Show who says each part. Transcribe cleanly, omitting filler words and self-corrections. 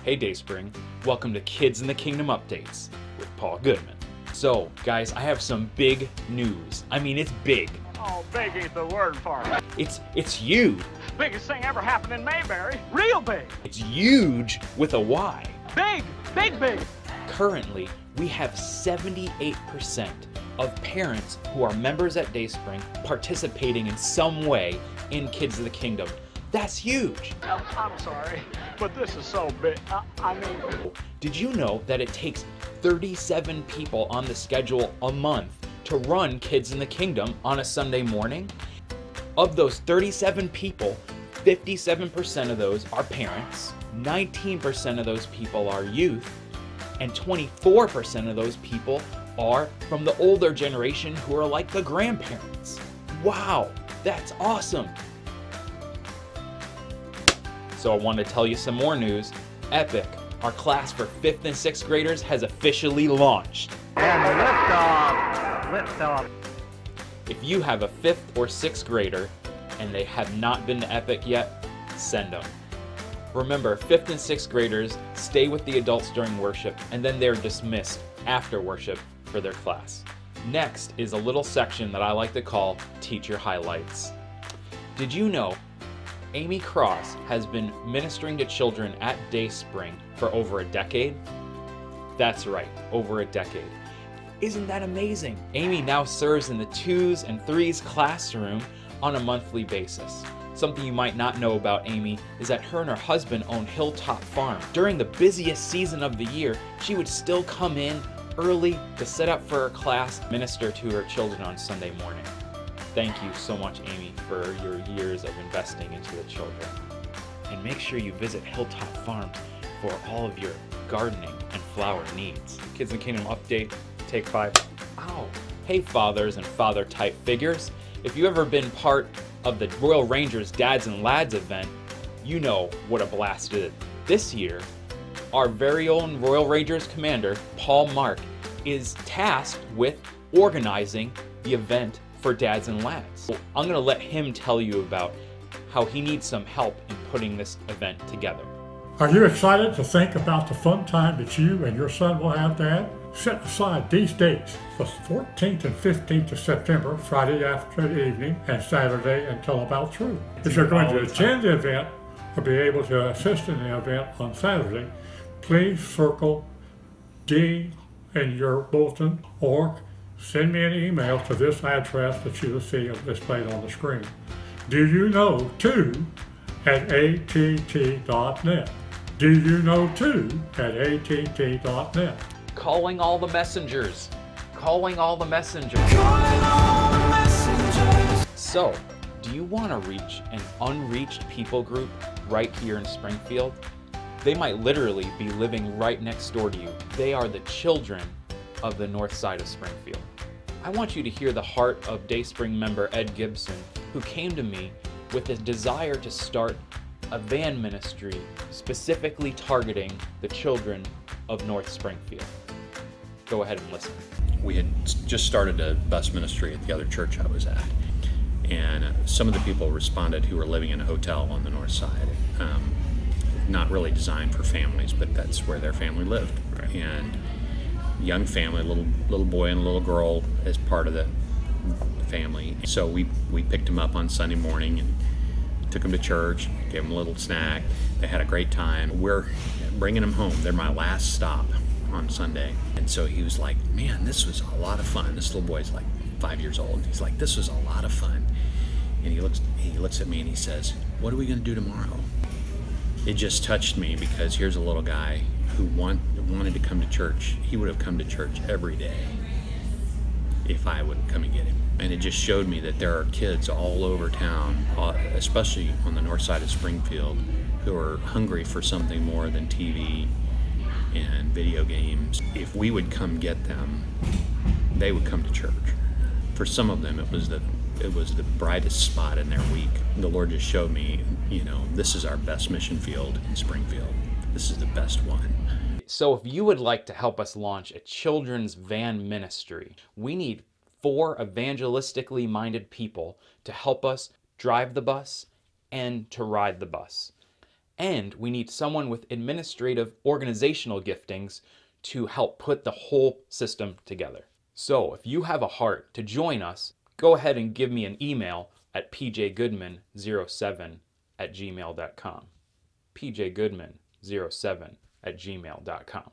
Speaker 1: Hey Dayspring, welcome to Kids in the Kingdom Updates with Paul Goodman. So guys, I have some big news. I mean, it's big.
Speaker 2: Oh, big ain't the word for it.
Speaker 1: It's huge.
Speaker 2: Biggest thing ever happened in Mayberry. Real big.
Speaker 1: It's huge with a Y.
Speaker 2: Big, big, big.
Speaker 1: Currently, we have 78% of parents who are members at Dayspring participating in some way in Kids of the Kingdom. That's huge.
Speaker 2: I'm sorry, but this is so big. I mean...
Speaker 1: Did you know that it takes 37 people on the schedule a month to run Kids in the Kingdom on a Sunday morning? Of those 37 people, 57% of those are parents, 19% of those people are youth, and 24% of those people are from the older generation who are like the grandparents. Wow, that's awesome. So I want to tell you some more news. Epic, our class for 5th and 6th graders, has officially launched.
Speaker 2: And liftoff. Liftoff.
Speaker 1: If you have a 5th or 6th grader and they have not been to Epic yet, send them. Remember, 5th and 6th graders stay with the adults during worship, and then they're dismissed after worship for their class. Next is a little section that I like to call Teacher Highlights. Did you know Amy Cross has been ministering to children at Dayspring for over a decade? That's right, over a decade. Isn't that amazing? Amy now serves in the 2s and 3s classroom on a monthly basis. Something you might not know about Amy is that her and her husband own Hilltop Farm. During the busiest season of the year, she would still come in early to set up for her class, minister to her children on Sunday morning. Thank you so much, Amy, for your years of investing into the children. And make sure you visit Hilltop Farms for all of your gardening and flower needs. Kids in the Kingdom update, take 5. Ow! Hey fathers and father-type figures. If you've ever been part of the Royal Rangers Dads and Lads event, you know what a blast it is. This year, our very own Royal Rangers commander, Paul Mark, is tasked with organizing the event for Dads and Lads. So I'm gonna let him tell you about how he needs some help in putting this event together.
Speaker 3: Are you excited to think about the fun time that you and your son will have, Dad? Set aside these dates, the 14th and 15th of September, Friday after the evening, and Saturday until about 3. If you're going to attend the event or be able to assist in the event on Saturday, please circle D in your bulletin or send me an email to this address that you will see displayed on the screen. Do you know 2 at att.net? Do you know 2 at att.net?
Speaker 1: Calling all the messengers. Calling all the messengers.
Speaker 4: Calling all the messengers.
Speaker 1: So, do you want to reach an unreached people group right here in Springfield? They might literally be living right next door to you. They are the children of the north side of Springfield. I want you to hear the heart of Dayspring member Ed Gibson, who came to me with a desire to start a van ministry specifically targeting the children of North Springfield. Go ahead and listen.
Speaker 5: We had just started a bus ministry at the other church I was at, and some of the people responded who were living in a hotel on the north side. Not really designed for families, but that's where their family lived. Right. And young family, little boy and a little girl as part of the family. So we picked them up on Sunday morning and took them to church, gave them a little snack. They had a great time. We're bringing them home. They're my last stop on Sunday. And so he was like, man, this was a lot of fun. This little boy's like 5 years old. He's like, this was a lot of fun. And he looks at me and he says, what are we gonna do tomorrow? It just touched me because here's a little guy who wanted to come to church. He would have come to church every day if I would come and get him. And it just showed me that there are kids all over town, especially on the north side of Springfield, who are hungry for something more than TV and video games. If we would come get them, they would come to church. For some of them, it was the brightest spot in their week. The Lord just showed me, you know, this is our best mission field in Springfield. This is the best one.
Speaker 1: So if you would like to help us launch a children's van ministry, we need 4 evangelistically minded people to help us drive the bus and to ride the bus. And we need someone with administrative organizational giftings to help put the whole system together. So if you have a heart to join us, go ahead and give me an email at pjgoodman07@gmail.com. pjgoodman07@gmail.com.